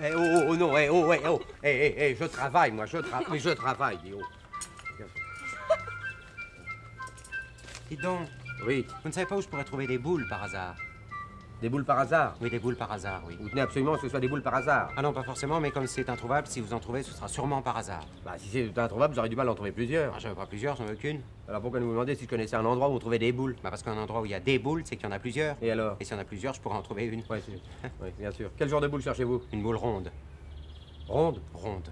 Eh oh, oh non, eh oh, eh oh, je travaille, moi, mais je travaille, dis oh. Dites donc, Oui, vous ne savez pas où je pourrais trouver des boules par hasard? des boules par hasard. Oui, des boules par hasard, oui. Vous tenez absolument à ce que ce soit des boules par hasard. Ah non, pas forcément, mais comme c'est introuvable, si vous en trouvez, ce sera sûrement par hasard. Bah, si c'est introuvable, j'aurais du mal à en trouver plusieurs. Ah, j'en veux pas plusieurs, j'en veux qu'une. Alors pourquoi nous demandez si je connaissais un endroit où on trouvait des boules? Bah parce qu'un endroit où il y a des boules, c'est qu'il y en a plusieurs. Et alors? Et s'il y en a plusieurs, je pourrais en trouver une. Oui, oui, bien sûr. Quel genre de boule cherchez-vous? Une boule ronde. Ronde? Ronde.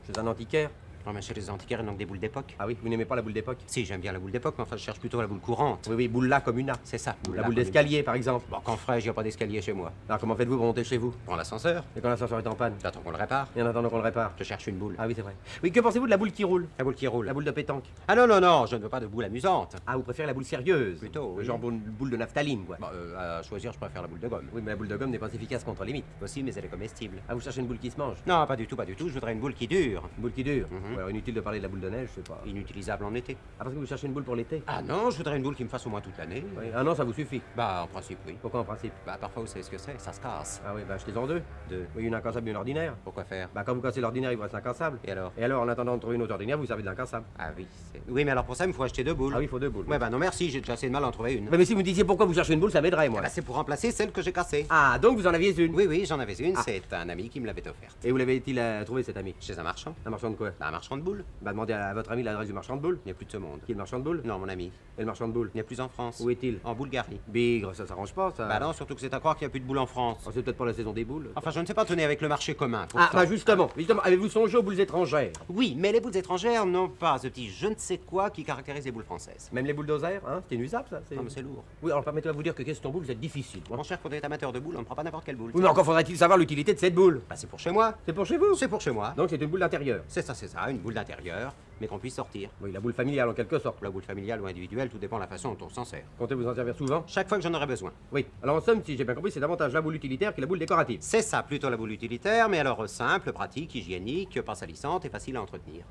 Chez un antiquaire? Non, mais chez les antiquaires, donc des boules d'époque. Ah oui, vous n'aimez pas la boule d'époque? Si, j'aime bien la boule d'époque, mais enfin, je cherche plutôt la boule courante. Oui, oui, boule là comme une A. C'est ça. La boule d'escalier, par exemple. Bon, qu'en ferais-je, il n'y a pas d'escalier chez moi. Alors comment faites-vous pour monter chez vous? Prends l'ascenseur. Et quand l'ascenseur est en panne? J'attends qu'on le répare. Et en attendant qu'on le répare? Je cherche une boule. Ah oui, c'est vrai. Oui, que pensez-vous de la boule qui roule? La boule qui roule. La boule de pétanque? Ah non, non, non, je ne veux pas de boule amusante. Ah, vous préférez la boule sérieuse? Plutôt, oui. Genre boule de naphtaline, quoi. Bon, à choisir, je préfère la boule de gomme. Oui, mais la boule de gomme n'est pas efficace contre les mythes. Aussi, mais elle est comestible. Ah, vous cherchez une boule qui se mange? Non, pas du tout, pas du tout. Je voudrais une boule qui dure. Une boule qui dure? Mhm. Ouais, alors inutile de parler de la boule de neige, je sais pas. Inutilisable en été. Ah, parce que vous cherchez une boule pour l'été? Ah non, je voudrais une boule qui me fasse au moins toute l'année. Oui, un an, ça vous suffit. Bah, en principe, oui. Pourquoi en principe? Bah, parfois, vous savez ce que c'est, ça se casse. Ah oui, bah achetez-en deux. Deux. Oui, une incassable et une ordinaire. Pourquoi faire? Bah quand vous cassez l'ordinaire, il vous reste l'incassable. Et alors? Et alors, en attendant de trouver une autre ordinaire, vous servez de l'incassable. Ah oui, c'est... Oui, mais alors pour ça, il me faut acheter deux boules. Ah oui, il faut deux boules. Ouais, bah non, merci, j'ai déjà assez de mal à en trouver une. Mais si vous me disiez pourquoi vous cherchez une boule, ça m'aiderait, moi. Bah, c'est pour remplacer celle que j'ai cassée. Ah, donc vous en aviez une? Oui, oui, j'en avais une, Ah. c'est un ami qui me l'avait offerte. Et où l'avait-il trouvé, cet ami? Chez un marchand. Un marchand de quoi? Bah, un marchand de boules. Bah demandez à votre ami l'adresse du marchand de boules. Il n'y a plus de ce monde. Qui est le marchand de boules? Non, mon ami. Et le marchand de boules? Il n'y a plus en France. Où est-il? En Bulgarie. Bigre, ça s'arrange pas, ça. Bah non, surtout que c'est à croire qu'il n'y a plus de boules en France. Oh, c'est peut-être pas la saison des boules. Enfin, je ne sais pas, tenez, avec le marché commun. Ah, pourtant. bah justement, avez-vous songé aux boules étrangères? Oui, mais les boules étrangères n'ont pas ce petit je ne sais quoi qui caractérise les boules françaises. Même les boules d'Osaire, hein? C'est inusable, ça. Non, mais c'est lourd. Oui, alors permettez-moi de vous dire que question boule, vous êtes difficile. Mon cher, quand on est amateur de boules, on ne prend pas n'importe quelle boule. Oui, mais encore faudrait-il savoir l'utilité de cette boule. Bah, c'est pour chez moi. C'est pour chez vous? C'est pour chez moi. Donc c'est une boule d'intérieur. C'est ça, une boule d'intérieur, mais qu'on puisse sortir. Oui, la boule familiale en quelque sorte. La boule familiale ou individuelle, tout dépend de la façon dont on s'en sert. Comptez vous en servir souvent? Chaque fois que j'en aurai besoin. Oui. Alors en somme, si j'ai bien compris, c'est davantage la boule utilitaire que la boule décorative. C'est ça, plutôt la boule utilitaire, mais alors simple, pratique, hygiénique, pas salissante et facile à entretenir.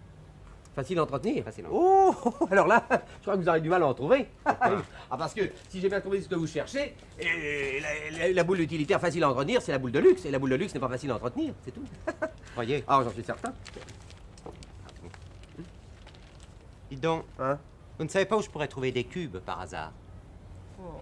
Facile à entretenir? Facile à Oh, alors là, je crois que vous aurez du mal à en trouver. Ah, parce que si j'ai bien compris ce que vous cherchez, la boule utilitaire facile à entretenir, c'est la boule de luxe. Et la boule de luxe n'est pas facile à entretenir, c'est tout. Voyez. Ah, j'en suis certain. Dites donc, Hein? vous ne savez pas où je pourrais trouver des cubes par hasard? Oh.